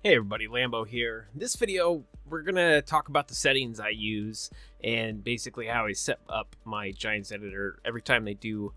Hey everybody, Lambo here. In this video, we're gonna talk about the settings I use and basically how I set up my Giants editor every time they do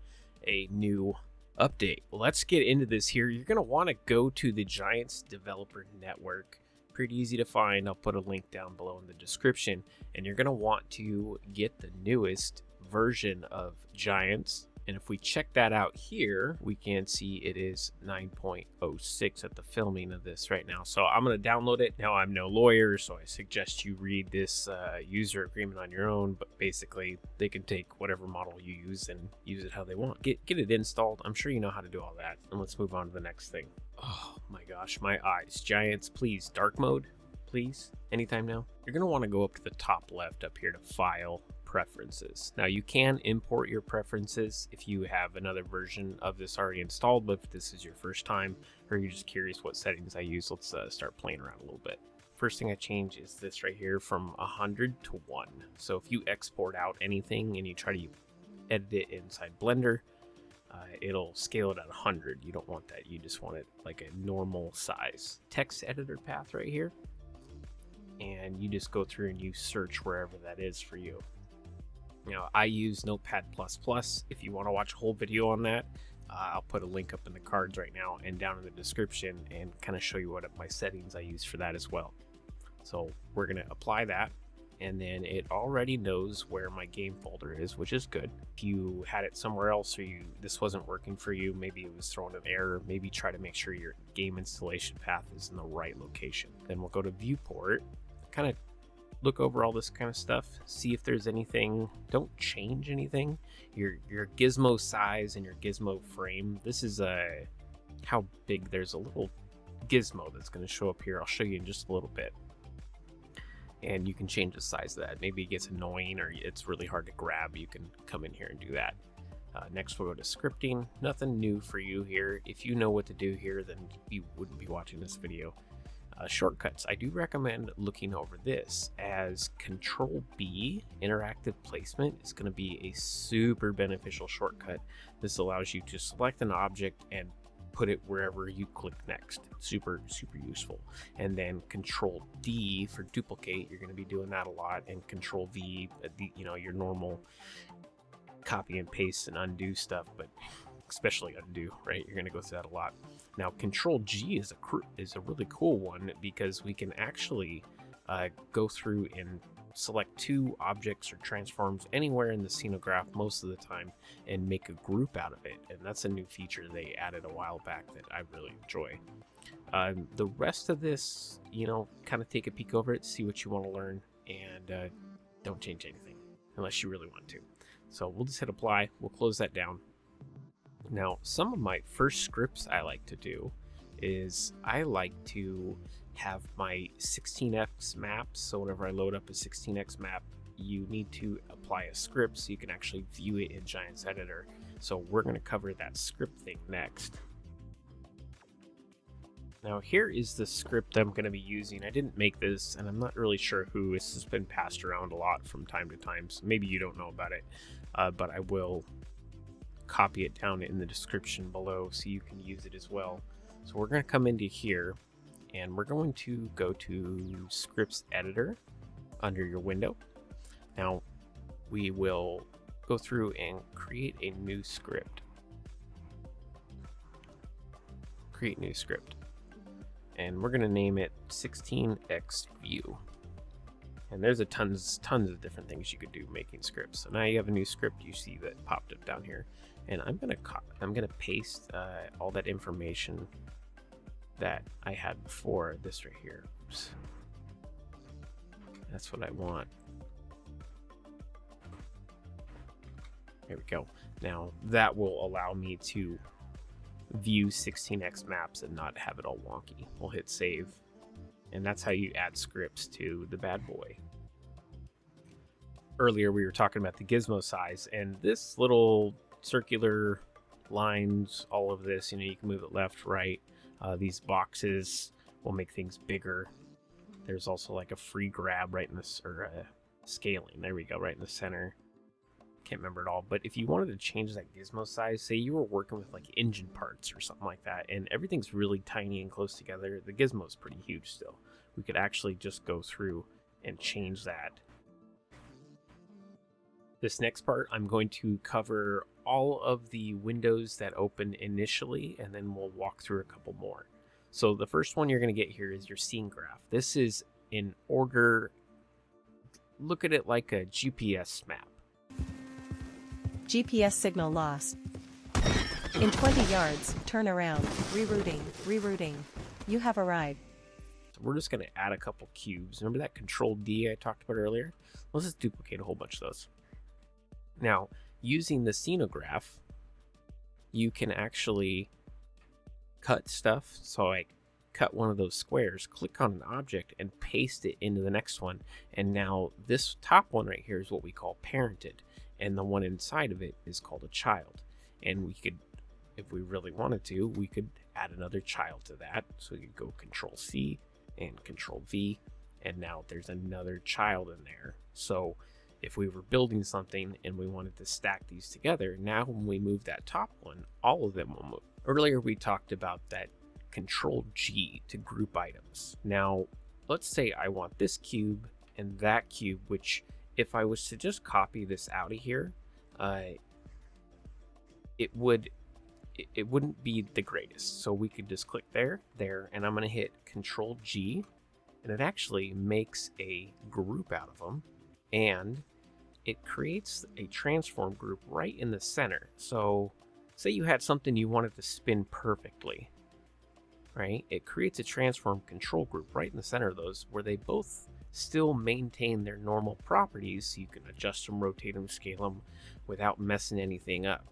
a new update. Well, let's get into this here. You're gonna want to go to the Giants Developer Network. Pretty easy to find. I'll put a link down below in the description. And you're gonna want to get the newest version of Giants. And if we check that out here, we can see it is 9.06 at the filming of this right now. So I'm going to download it. Now, I'm no lawyer, so I suggest you read this user agreement on your own. But basically, they can take whatever model you use and use it how they want. Get it installed. I'm sure you know how to do all that. And let's move on to the next thing. Oh my gosh, my eyes. Giants, please. Dark mode, please. Anytime now. You're going to want to go up to the top left up here to File, Preferences. Now you can import your preferences if you have another version of this already installed, but if this is your first time or you're just curious what settings I use, let's start playing around a little bit. First thing I change is this right here from 100 to 1. So if you export out anything and you try to edit it inside Blender, it'll scale it at 100. You don't want that. You just want it like a normal size. Text editor path right here. And you just go through and you search wherever that is for you. Now, I use NotePad++. If you want to watch a whole video on that, I'll put a link up in the cards right now and down in the description and kind of show you what my settings I use for that as well. So we're going to apply that, and then it already knows where my game folder is, which is good. If you had it somewhere else or this wasn't working for you, maybe it was throwing an error, maybe try to make sure your game installation path is in the right location. Then we'll go to Viewport, kind of look over all this kind of stuff, see if there's anything. Don't change anything. Your Gizmo size and your Gizmo frame. This is how big. There's a little Gizmo that's going to show up here. I'll show you in just a little bit. And you can change the size of that. Maybe it gets annoying or it's really hard to grab. You can come in here and do that. Next we'll go to scripting. Nothing new for you here. If you know what to do here, then you wouldn't be watching this video. Shortcuts. I do recommend looking over this as Control B, interactive placement, is going to be a super beneficial shortcut. This allows you to select an object and put it wherever you click next. Super useful. And then Control D for duplicate. You're going to be doing that a lot. And Control V, your normal copy and paste and undo stuff, but especially undo, right? You're going to go through that a lot. Now, Control G is a really cool one because we can actually go through and select two objects or transforms anywhere in the SceneGraph most of the time and make a group out of it. And that's a new feature they added a while back that I really enjoy. The rest of this, kind of take a peek over it, see what you want to learn, and don't change anything unless you really want to. So we'll just hit apply. We'll close that down. Now, some of my first scripts I like to do is I like to have my 16x maps. So whenever I load up a 16x map, you need to apply a script so you can actually view it in Giants Editor. So we're going to cover that script thing next. Now, here is the script I'm going to be using. I didn't make this, and I'm not really sure who. This has been passed around a lot from time to time, so maybe you don't know about it, but I will copy it down in the description below so you can use it as well. So we're going to come into here and we're going to go to Scripts Editor under your window. Now we will go through and create a new script. Create new script. And we're going to name it 16x view. And there's tons of different things you could do making scripts. So now you have a new script you see that popped up down here. And I'm gonna paste all that information that I had before this right here. Oops. That's what I want. There we go. Now that will allow me to view 16x maps and not have it all wonky. We'll hit save. And that's how you add scripts to the bad boy. Earlier we were talking about the Gizmo size, and this little circular lines, all of this, you can move it left, right. These boxes will make things bigger. There's also like a free grab right in this, or scaling. There we go, right in the center. can't remember it all, but if you wanted to change that gizmo size, say you were working with like engine parts or something like that, and everything's really tiny and close together, the gizmo is pretty huge still. We could actually just go through and change that. This next part, I'm going to cover all of the windows that open initially, and then we'll walk through a couple more. So the first one you're going to get here is your SceneGraph. This is in order, look at it like a GPS map. GPS signal lost. In 20 yards, turn around, rerouting. You have arrived. So we're just going to add a couple cubes. Remember that Control D I talked about earlier? Let's just duplicate a whole bunch of those. Now, using the SceneGraph, you can actually cut stuff. So I cut one of those squares, click on an object, and paste it into the next one. And now this top one right here is what we call parented. And the one inside of it is called a child. And we could, if we really wanted to, we could add another child to that. So you could go Control C and Control V, and now there's another child in there. So if we were building something and we wanted to stack these together, now when we move that top one, all of them will move. Earlier we talked about that Control G to group items. Now let's say I want this cube and that cube, which if I was to just copy this out of here, it wouldn't be the greatest. So we could just click there, and I'm going to hit Control G, and it actually makes a group out of them, and it creates a transform group right in the center. So say you had something you wanted to spin perfectly, right? It creates a transform control group right in the center of those, where they both still maintain their normal properties, so you can adjust them, rotate them, scale them without messing anything up.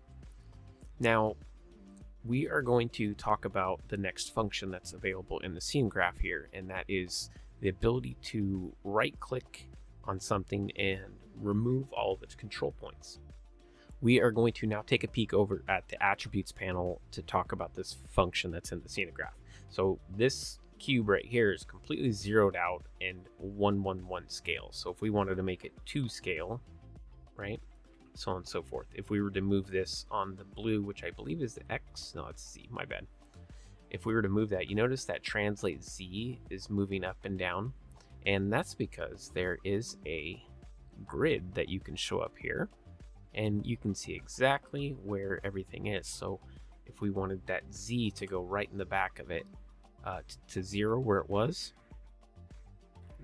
Now, we are going to talk about the next function that's available in the SceneGraph here, and that is the ability to right-click on something and remove all of its control points. We are going to now take a peek over at the attributes panel to talk about this function that's in the SceneGraph. So this cube right here is completely zeroed out and 1:1:1 scale. So if we wanted to make it 2 scale, right, so on and so forth. If we were to move this on the blue, which I believe is the X, no, it's Z, my bad. If we were to move that, you notice that translate Z is moving up and down, and that's because there is a grid that you can show up here, and you can see exactly where everything is. So if we wanted that Z to go right in the back of it, to 0 where it was,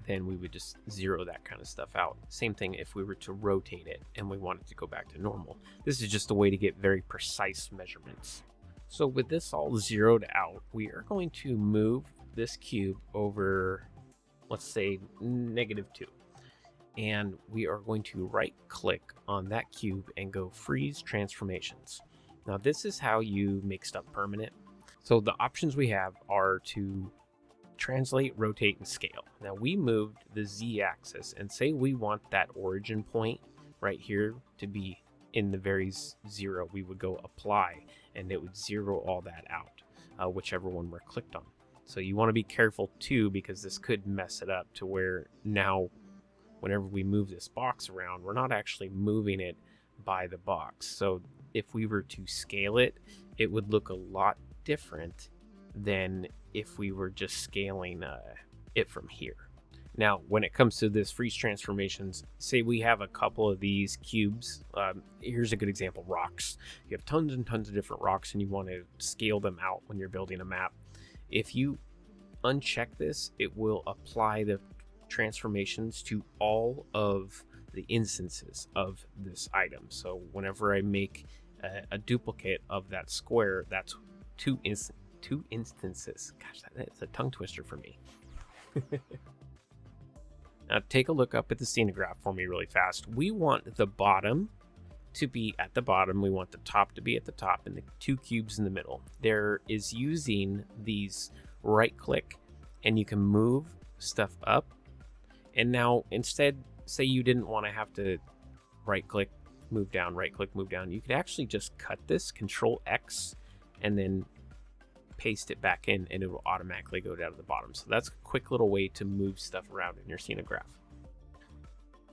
then we would just zero that kind of stuff out. Same thing if we were to rotate it and we wanted to go back to normal. This is just a way to get very precise measurements. So with this all zeroed out, we are going to move this cube over, let's say, -2. And we are going to right click on that cube and go freeze transformations. Now this is how you make stuff permanent. So the options we have are to translate, rotate, and scale. Now we moved the Z axis, and say we want that origin point right here to be in the very 0, we would go apply, and it would zero all that out, whichever one we're clicked on. So you want to be careful too, because this could mess it up to where now whenever we move this box around, we're not actually moving it by the box. So if we were to scale it, it would look a lot different than if we were just scaling it from here. Now, when it comes to this freeze transformations, say we have a couple of these cubes. Here's a good example, rocks. You have tons and tons of different rocks and you want to scale them out when you're building a map. If you uncheck this, it will apply the transformations to all of the instances of this item. So whenever I make a duplicate of that square, that's two instances. Gosh, that's a tongue twister for me. Now take a look up at the SceneGraph for me really fast. We want the bottom to be at the bottom. We want the top to be at the top and the 2 cubes in the middle. There is using these right click and you can move stuff up. And now instead, say you didn't want to have to right click, move down, right click, move down. You could actually just cut this, Control X, and then paste it back in and it will automatically go down to the bottom. So that's a quick little way to move stuff around in your SceneGraph.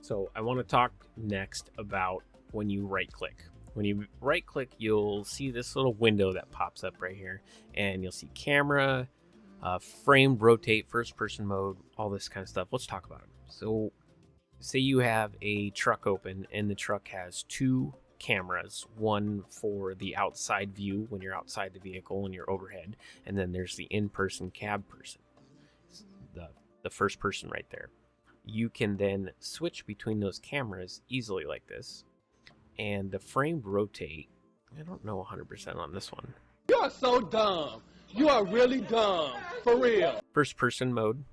So I want to talk next about when you right click. When you right click, you'll see this little window that pops up right here, and you'll see camera, frame, rotate, first person mode, all this kind of stuff. Let's talk about it. So say you have a truck open and the truck has two cameras, one for the outside view when you're outside the vehicle and you're overhead, and then there's the in-person cab person, the first person right there. You can then switch between those cameras easily like this, and the frame rotate, I don't know 100% on this one. You are so dumb. You are really dumb, for real. First person mode,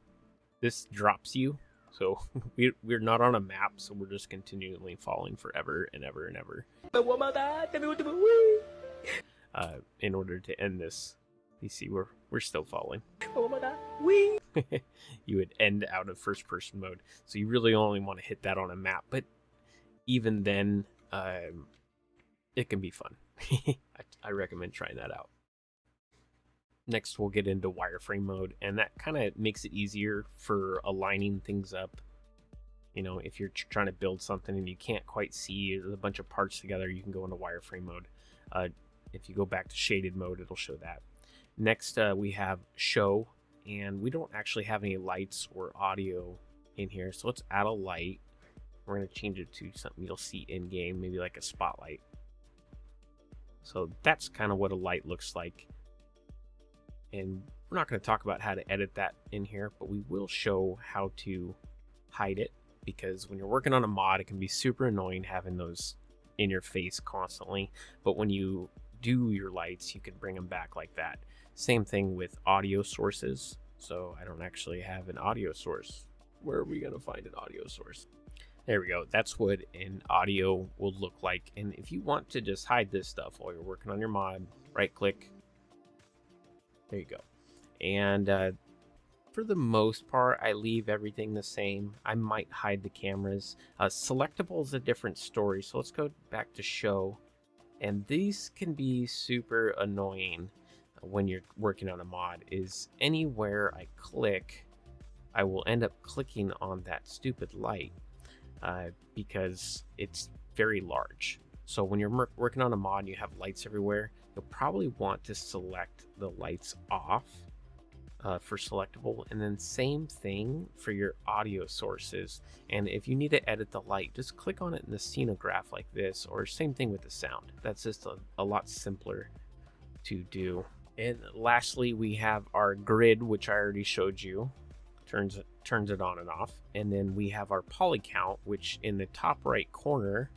this drops you, so we're not on a map, so we're just continually falling forever and ever and ever. In order to end this, you see we're still falling. You would end out of first person mode, so you really only want to hit that on a map, but even then it can be fun. I recommend trying that out. Next we'll get into wireframe mode, and that kind of makes it easier for aligning things up. You know, if you're trying to build something and you can't quite see a bunch of parts together, you can go into wireframe mode. If you go back to shaded mode, it'll show that. Next we have show, and we don't actually have any lights or audio in here, so let's add a light. We're going to change it to something you'll see in game, maybe like a spotlight. So that's kind of what a light looks like. And we're not going to talk about how to edit that in here, but we will show how to hide it, because when you're working on a mod, it can be super annoying having those in your face constantly. But when you do your lights, you can bring them back like that. Same thing with audio sources. So I don't actually have an audio source. Where are we going to find an audio source? There we go. That's what an audio will look like. And if you want to just hide this stuff while you're working on your mod, right click. There you go. And for the most part, I leave everything the same. I might hide the cameras. Selectable is a different story. So let's go back to show. And these can be super annoying when you're working on a mod. Is anywhere I click, I will end up clicking on that stupid light. Because it's very large. So when you're working on a mod and you have lights everywhere, you'll probably want to select the lights off for selectable, and then same thing for your audio sources. And if you need to edit the light, just click on it in the SceneGraph like this, or same thing with the sound. That's just a lot simpler to do. And lastly, we have our grid, which I already showed you. Turns it on and off. And then we have our poly count, which in the top right corner,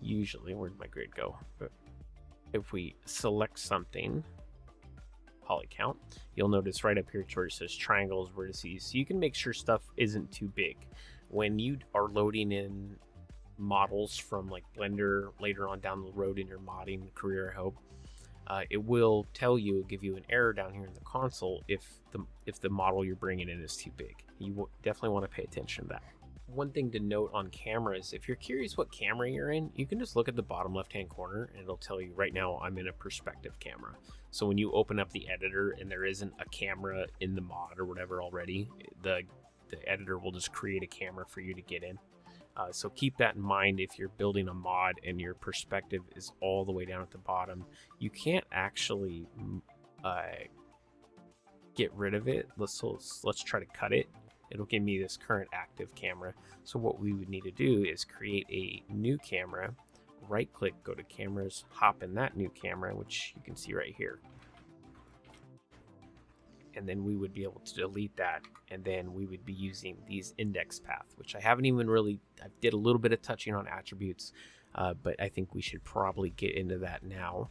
usually, where'd my grid go? But if we select something, poly count, you'll notice right up here where it says triangles, vertices. So you can make sure stuff isn't too big. When you are loading in models from like Blender later on down the road in your modding career, I hope, it will tell you, give you an error down here in the console if the model you're bringing in is too big. You definitely want to pay attention to that. One thing to note on cameras, if you're curious what camera you're in, you can just look at the bottom left hand corner and it'll tell you right now I'm in a perspective camera. So when you open up the editor and there isn't a camera in the mod or whatever already, the editor will just create a camera for you to get in. So keep that in mind if you're building a mod and your perspective is all the way down at the bottom. You can't actually get rid of it. Let's try to cut it. It'll give me this current active camera. So what we would need to do is create a new camera, right click, go to cameras, hop in that new camera, which you can see right here. And then we would be able to delete that, and then we would be using these index path, which I haven't even really, I did a little bit of touching on attributes, but I think we should probably get into that now.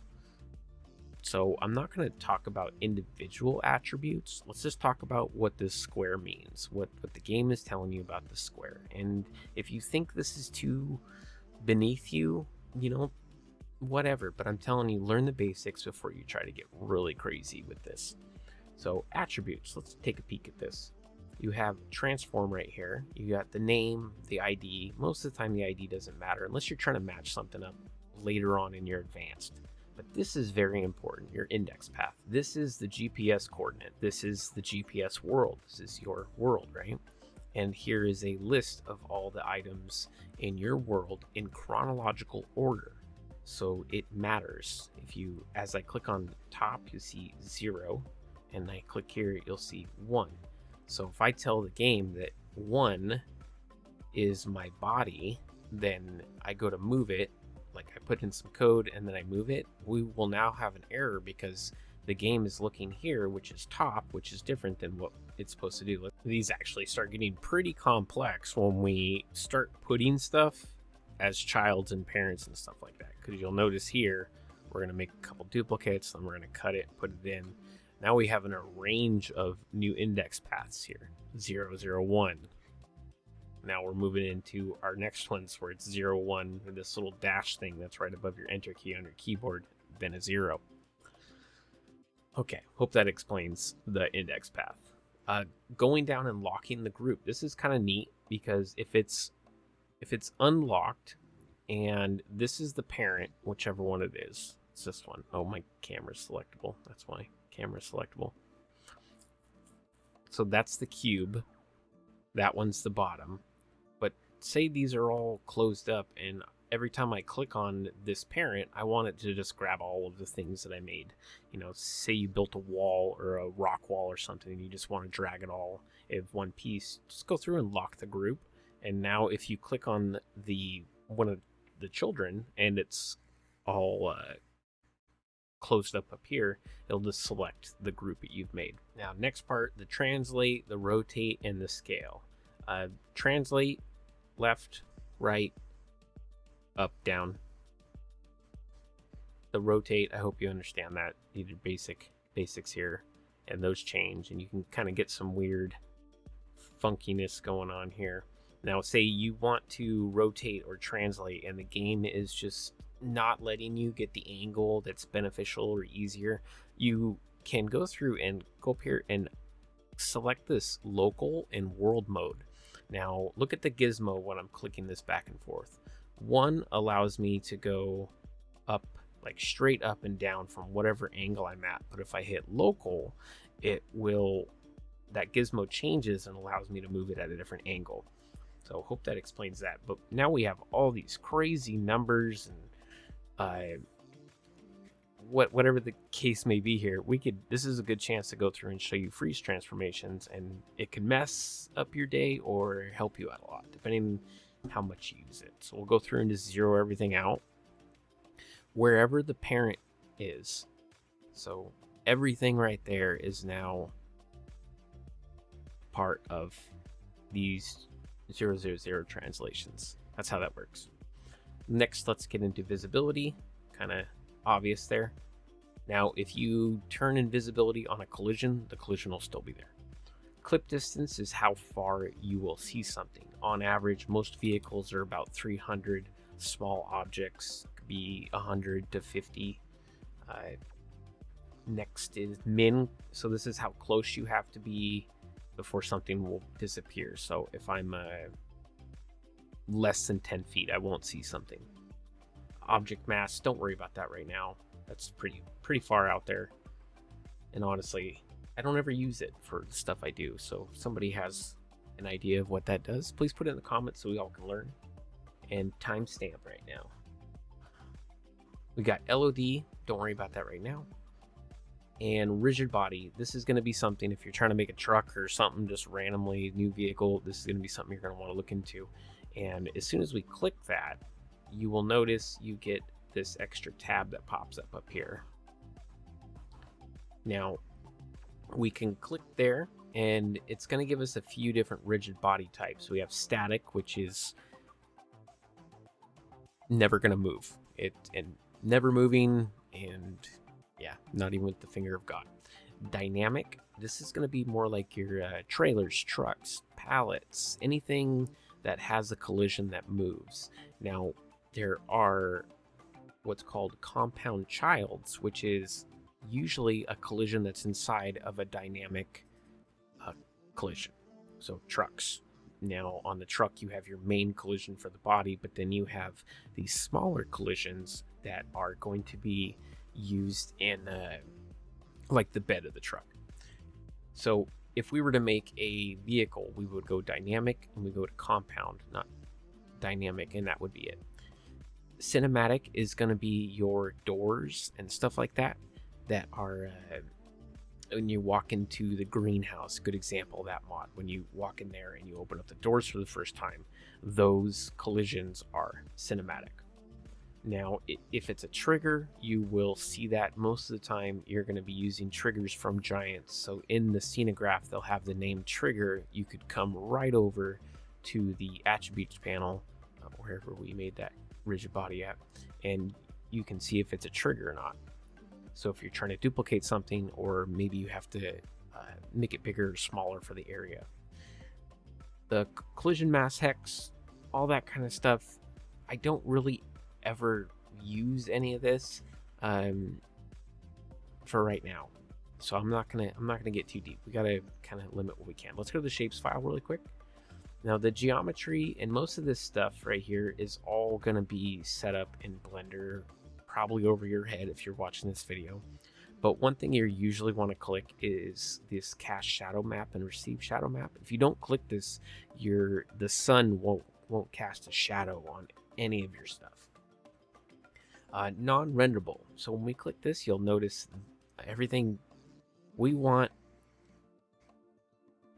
So I'm not going to talk about individual attributes. Let's just talk about what this square means, what the game is telling you about the square. And if you think this is too beneath you, you know, whatever, but I'm telling you, learn the basics before you try to get really crazy with this. So attributes, let's take a peek at this. You have transform right here. You got the name, the ID. Most of the time the ID doesn't matter unless you're trying to match something up later on in your advanced. But this is very important, your index path. This is the GPS coordinate. This is the GPS world. This is your world, right? And here is a list of all the items in your world in chronological order. So it matters. As I click on the top, you see 0, and I click here, you'll see 1. So if I tell the game that 1 is my body, then I go to move it, like I put in some code and then I move it, we will now have an error because the game is looking here, which is top, which is different than what it's supposed to do. These actually start getting pretty complex when we start putting stuff as childs and parents and stuff like that. Because you'll notice here, we're going to make a couple duplicates, then we're going to cut it, put it in. Now we have a range of new index paths here, 0, 0, 1. Now we're moving into our next ones where it's 0, 1, with this little dash thing that's right above your enter key on your keyboard, then a 0. Okay, hope that explains the index path. Going down and locking the group. This is kind of neat because if it's unlocked and this is the parent, whichever one it is, it's this one. Oh, my camera's selectable. That's why camera's selectable. So that's the cube. That one's the bottom. But say these are all closed up and every time I click on this parent, I want it to just grab all of the things that I made. Say you built a wall or a rock wall or something, and you just want to drag it all in one piece. Just go through and lock the group. And now if you click on one of the children and it's all closed up here, it'll just select the group that you've made. Now, next part, the translate, the rotate, and the scale. Translate, left, right, up, down. The rotate, I hope you understand that. These are basics here, and those change, and you can kind of get some weird funkiness going on here. Now, say you want to rotate or translate, and the game is just not letting you get the angle that's beneficial or easier. You can go through and go up here and select this local and world mode. Now, look at the gizmo when I'm clicking this back and forth. One allows me to go up, like straight up and down from whatever angle I'm at. But if I hit local, that gizmo changes and allows me to move it at a different angle. So hope that explains that. But now we have all these crazy numbers and whatever the case may be here. This is a good chance to go through and show you freeze transformations, and it can mess up your day or help you out a lot, depending how much you use it. So we'll go through and just zero everything out wherever the parent is. So everything right there is now part of these 000 translations. That's how that works. Next, let's get into visibility. Kind of obvious there. Now, if you turn invisibility on a collision, the collision will still be there. Clip distance is how far you will see something. On average, most vehicles are about 300. Small objects could be 100 to 50. Next is min. So this is how close you have to be before something will disappear. So if I'm less than 10 feet, I won't see something. Object mass, don't worry about that right now. That's pretty far out there. And honestly, I don't ever use it for the stuff I do. So if somebody has an idea of what that does, please put it in the comments so we all can learn. And timestamp right now. We got LOD, don't worry about that right now. And rigid body, this is going to be something if you're trying to make a truck or something, just randomly new vehicle, this is going to be something you're going to want to look into. And as soon as we click that, you will notice you get this extra tab that pops up here. Now, we can click there and it's going to give us a few different rigid body types. We have static, which is never going to move. And never moving, and yeah, not even with the finger of God. Dynamic, this is going to be more like your trailers, trucks, pallets, anything that has a collision that moves. Now, there are what's called compound childs, which is usually a collision that's inside of a dynamic collision. So trucks. Now, on the truck, you have your main collision for the body, but then you have these smaller collisions that are going to be used in like the bed of the truck. So if we were to make a vehicle, we would go dynamic and we go to compound, not dynamic, and that would be it. Cinematic is going to be your doors and stuff like that are when you walk into the greenhouse. Good example of that mod. When you walk in there and you open up the doors for the first time, those collisions are cinematic. Now, if it's a trigger, you will see that most of the time you're going to be using triggers from Giants. So in the SceneGraph, they'll have the name trigger. You could come right over to the attributes panel, wherever we made that rigid body at, and you can see if it's a trigger or not. So if you're trying to duplicate something, or maybe you have to make it bigger or smaller for the area. The collision mass hex, all that kind of stuff, I don't really ever use any of this for right now, so I'm not gonna get too deep. We gotta kind of limit what we can. Let's go to the shapes file really quick. Now, the geometry and most of this stuff right here is all gonna be set up in Blender, probably over your head if you're watching this video. But one thing you usually want to click is this cast shadow map and receive shadow map. If you don't click this, the sun won't cast a shadow on any of your stuff. Non-renderable. So when we click this, you'll notice everything we want.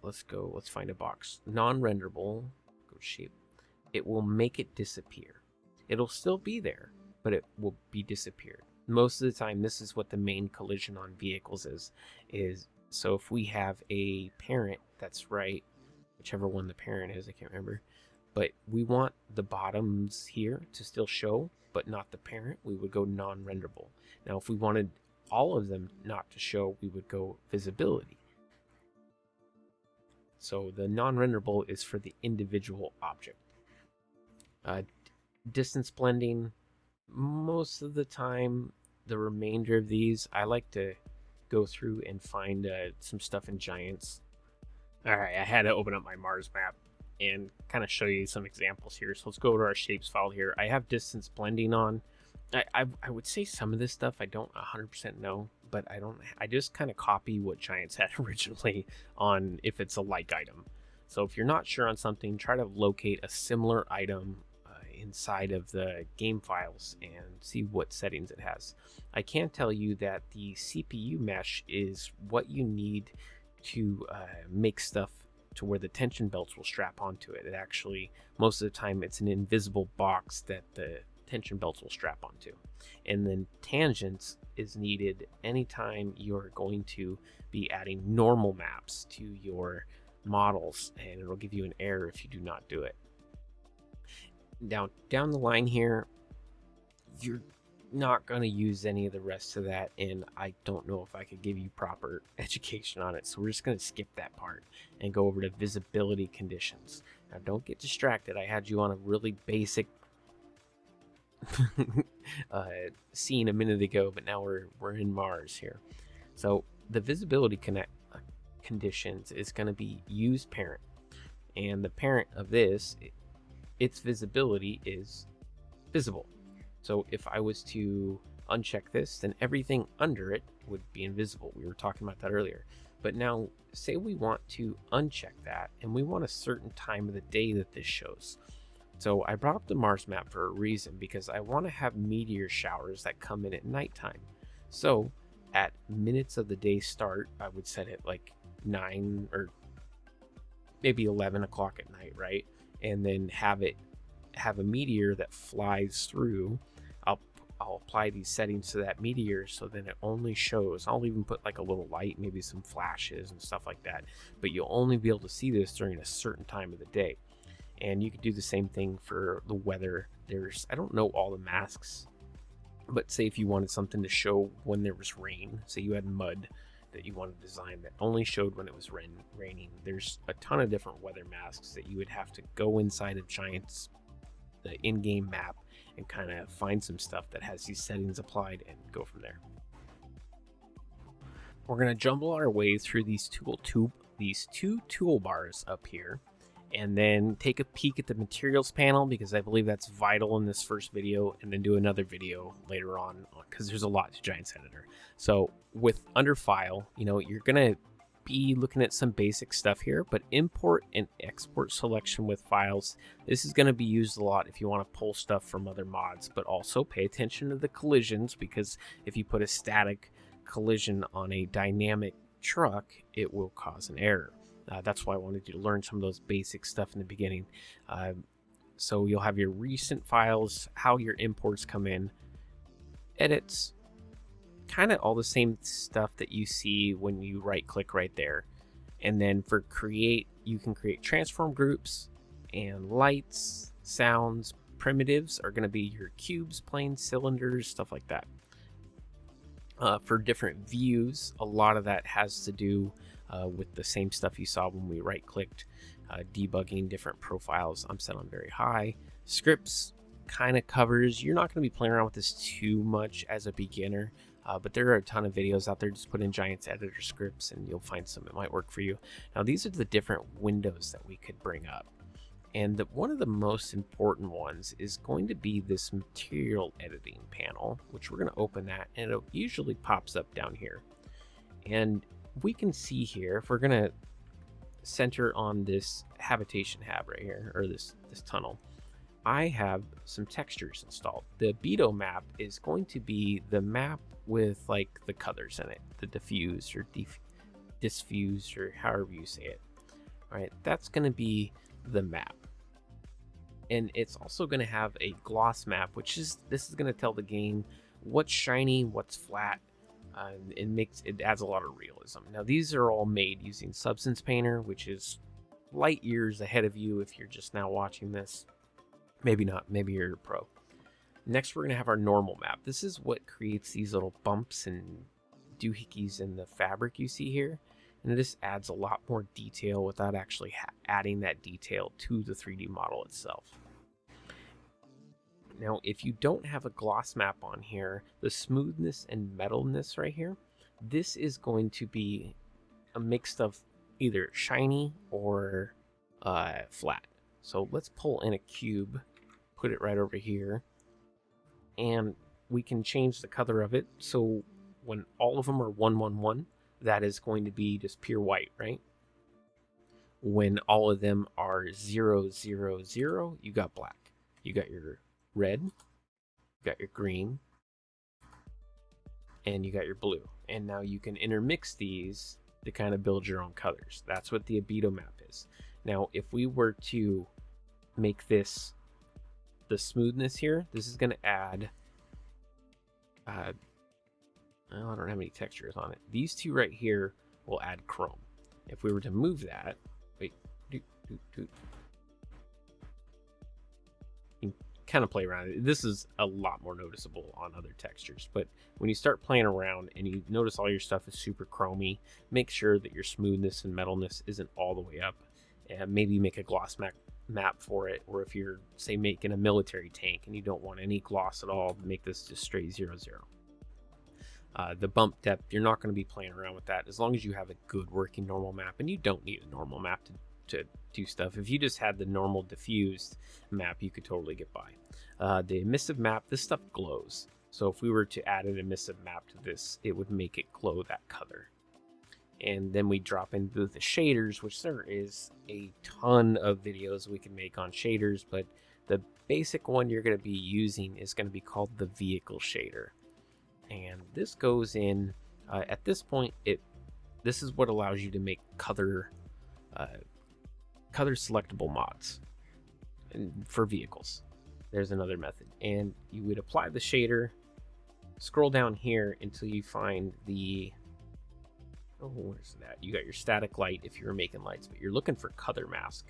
Let's find a box. Non-renderable, go shape. It will make it disappear. It'll still be there, but it will be disappeared. Most of the time, this is what the main collision on vehicles is. So if we have a parent that's right, whichever one the parent is, I can't remember, but we want the bottoms here to still show, but not the parent, we would go non-renderable. Now, if we wanted all of them not to show, we would go visibility. So the non-renderable is for the individual object. Distance blending, most of the time, the remainder of these, I like to go through and find some stuff in Giants. All right, I had to open up my Mars map and kind of show you some examples here. So let's go to our shapes file here. I have distance blending on. I would say some of this stuff I don't 100% know, but I just kind of copy what Giants had originally on if it's a like item. So if you're not sure on something, try to locate a similar item inside of the game files and see what settings it has. I can tell you that the CPU mesh is what you need to make stuff to where the tension belts will strap onto it. It actually, most of the time, it's an invisible box that the tension belts will strap onto. And then tangents is needed anytime you're going to be adding normal maps to your models, and it'll give you an error if you do not do it. Down the line here, you're not going to use any of the rest of that, and I don't know if I could give you proper education on it, so we're just going to skip that part and go over to visibility conditions. Now, don't get distracted. I had you on a really basic scene a minute ago, but now we're in Mars here. So the visibility conditions is going to be use parent, and the parent of this, its visibility is visible. So if I was to uncheck this, then everything under it would be invisible. We were talking about that earlier. But now, say we want to uncheck that, and we want a certain time of the day that this shows. So I brought up the Mars map for a reason, because I want to have meteor showers that come in at nighttime. So at minutes of the day start, I would set it like 9 or maybe 11 o'clock at night, right? And then have a meteor that flies through. I'll apply these settings to that meteor, so then it only shows. I'll even put like a little light, maybe some flashes and stuff like that, but you'll only be able to see this during a certain time of the day. And you could do the same thing for the weather. I don't know all the masks, but say if you wanted something to show when there was rain, say you had mud that you want to design that only showed when it was raining, there's a ton of different weather masks that you would have to go inside of Giants, the in-game map, and kind of find some stuff that has these settings applied and go from there. We're going to jumble our way through these two toolbars up here, and then take a peek at the materials panel, because I believe that's vital in this first video, and then do another video later on, because there's a lot to Giants Editor. So with under file, you're going to be looking at some basic stuff here, but import and export selection with files, this is going to be used a lot if you want to pull stuff from other mods, but also pay attention to the collisions, because if you put a static collision on a dynamic truck, it will cause an error. That's why I wanted you to learn some of those basic stuff in the beginning. So you'll have your recent files, how your imports come in, edits, kind of all the same stuff that you see when you right click right there. And then for create, you can create transform groups, and lights, sounds, primitives are going to be your cubes, planes, cylinders, stuff like that. For different views, a lot of that has to do with the same stuff you saw when we right clicked, debugging different profiles. I'm set on very high. Scripts kind of covers, you're not going to be playing around with this too much as a beginner, but there are a ton of videos out there. Just put in Giants Editor scripts and you'll find some that might work for you. Now these are the different windows that we could bring up, and one of the most important ones is going to be this material editing panel, which we're going to open that, and it usually pops up down here. And we can see here, if we're going to center on this habitation hab right here, or this tunnel, I have some textures installed. The Beto map is going to be the map with like the colors in it, the diffused or diffused, or however you say it. All right, that's going to be the map. And it's also going to have a gloss map, this is going to tell the game what's shiny, what's flat. It adds a lot of realism. Now these are all made using Substance Painter, which is light years ahead of you if you're just now watching this. Maybe not, maybe you're a pro. Next, we're going to have our normal map. This is what creates these little bumps and doohickeys in the fabric you see here. And this adds a lot more detail without actually adding that detail to the 3D model itself. Now, if you don't have a gloss map on here, the smoothness and metalness right here, this is going to be a mix of either shiny or flat. So let's pull in a cube, put it right over here, and we can change the color of it. So when all of them are 111, that is going to be just pure white, right? When all of them are 000, you got black. You got your red, you got your green, and you got your blue. And now you can intermix these to kind of build your own colors. That's what the Beto map is. Now, if we were to make this the smoothness here, this is going to add I don't have any textures on it. These two right here will add chrome. If we were to move that, wait, you can kind of play around. This is a lot more noticeable on other textures, but when you start playing around and you notice all your stuff is super chromy, make sure that your smoothness and metalness isn't all the way up, and maybe make a gloss map for it. Or if you're, say, making a military tank and you don't want any gloss at all, make this just straight 0, 0. The bump depth, you're not going to be playing around with that as long as you have a good working normal map, and you don't need a normal map to do stuff. If you just had the normal diffused map, you could totally get by. The emissive map, this stuff glows. So if we were to add an emissive map to this, it would make it glow that color. And then we drop into the shaders, which there is a ton of videos we can make on shaders, but the basic one you're going to be using is going to be called the vehicle shader. And this goes in, at this point, this is what allows you to make color selectable mods for vehicles. There's another method. And you would apply the shader, scroll down here until you find the, where's that? You got your static light if you're making lights, but you're looking for color mask.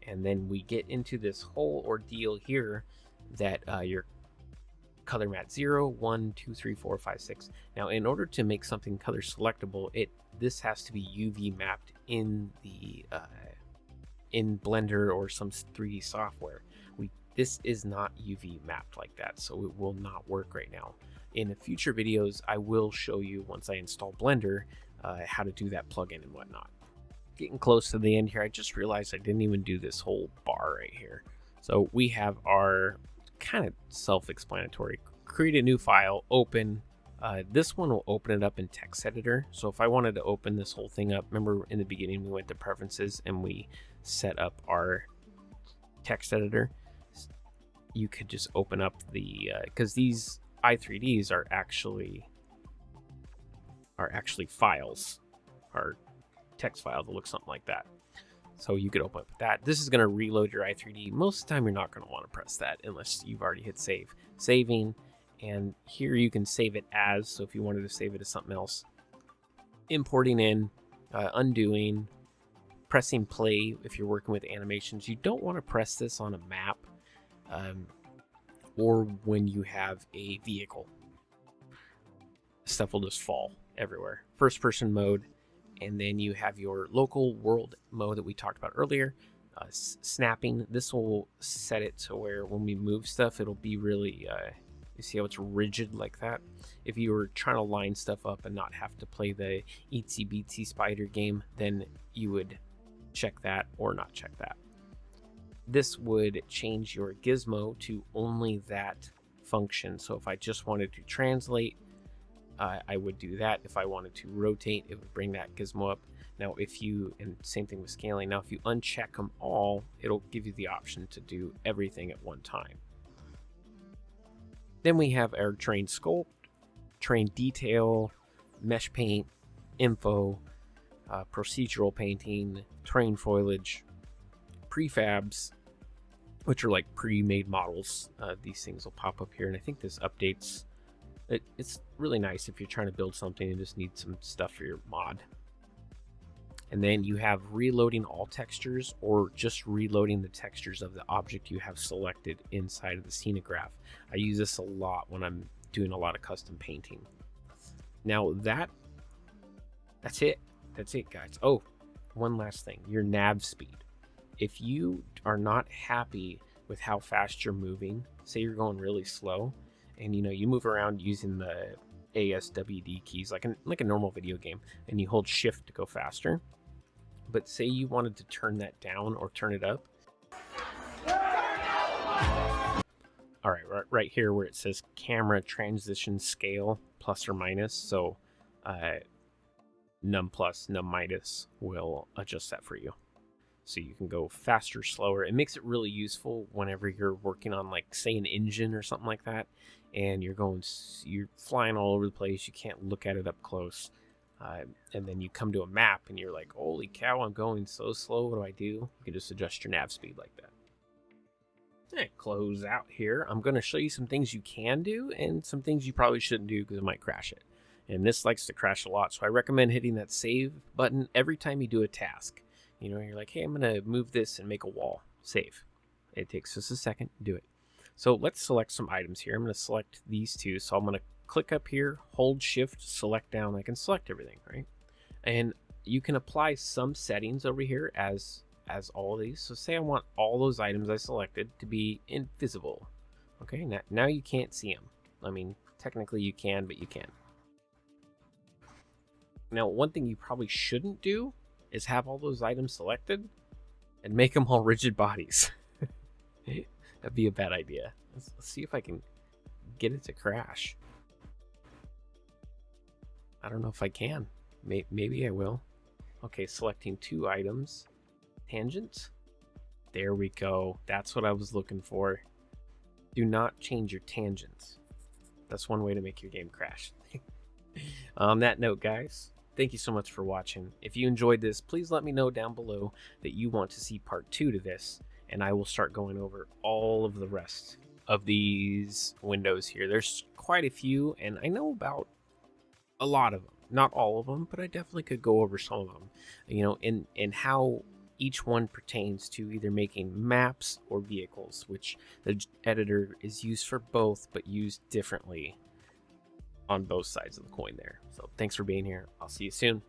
And then we get into this whole ordeal here that your color mat 0, 1, 2, 3, 4, 5, 6. Now, in order to make something color selectable, this has to be UV mapped in the in Blender or some 3D software. This is not UV mapped like that, so it will not work right now. In future videos, I will show you, once I install Blender, how to do that plugin and whatnot. Getting close to the end here, I just realized I didn't even do this whole bar right here. So we have our kind of self-explanatory. Create a new file, open, This one will open it up in text editor. So if I wanted to open this whole thing up, remember in the beginning we went to preferences and we set up our text editor. You could just open up the because these i3ds are actually files, are text file that looks something like that. So you could open up that. This is going to reload your i3D. Most of the time you're not going to want to press that unless you've already hit save. Saving, and here you can save it as, so if you wanted to save it as something else. Importing in, undoing, pressing play if you're working with animations. You don't want to press this on a map or when you have a vehicle. Stuff will just fall everywhere. First person mode, and then you have your local world mode that we talked about earlier. Snapping, this will set it to where when we move stuff, it'll be really, you see how it's rigid like that? If you were trying to line stuff up and not have to play the itsy bitsy spider game, then you would check that or not check that. This would change your gizmo to only that function. So if I just wanted to translate, I would do that. If I wanted to rotate, it would bring that gizmo up. Now if you, and same thing with scaling, now if you uncheck them all, it'll give you the option to do everything at one time. Then we have our terrain sculpt, terrain detail, mesh paint, info, procedural painting, terrain foliage, prefabs, which are like pre-made models. These things will pop up here, and I think this updates. It's really nice if you're trying to build something and just need some stuff for your mod. And then you have reloading all textures, or just reloading the textures of the object you have selected inside of the SceneGraph. I use this a lot when I'm doing a lot of custom painting. Now that's it. That's it, guys. Oh, one last thing, your nav speed. If you are not happy with how fast you're moving, say you're going really slow, and you move around using the ASWD keys like a normal video game, and you hold shift to go faster, but say you wanted to turn that down or turn it up. All right here where it says camera transition scale plus or minus, so num plus, num minus will adjust that for you. So you can go faster, slower. It makes it really useful whenever you're working on, like, say, an engine or something like that, and you're flying all over the place. You can't look at it up close. And then you come to a map and you're like, holy cow, I'm going so slow. What do I do? You can just adjust your nav speed like that. Close out here. I'm going to show you some things you can do and some things you probably shouldn't do because it might crash it. And this likes to crash a lot, so I recommend hitting that save button every time you do a task. You're like, hey, I'm going to move this and make a wall. Save. It takes just a second. Do it. So let's select some items here. I'm going to select these two. So I'm going to click up here, hold shift, select down. I can select everything, right? And you can apply some settings over here as all of these. So say I want all those items I selected to be invisible. Okay, now you can't see them. I mean, technically you can, but you can't. Now, one thing you probably shouldn't do is have all those items selected and make them all rigid bodies. That'd be a bad idea. Let's see if I can get it to crash. I don't know if I can. Maybe I will. Okay, selecting two items. Tangent. There we go. That's what I was looking for. Do not change your tangents. That's one way to make your game crash. On that note, guys, thank you so much for watching. If you enjoyed this, please let me know down below that you want to see part 2 to this, and I will start going over all of the rest of these windows here. There's quite a few, and I know about a lot of them. Not all of them, but I definitely could go over some of them, and how each one pertains to either making maps or vehicles, which the editor is used for both, but used differently on both sides of the coin there. So thanks for being here. I'll see you soon.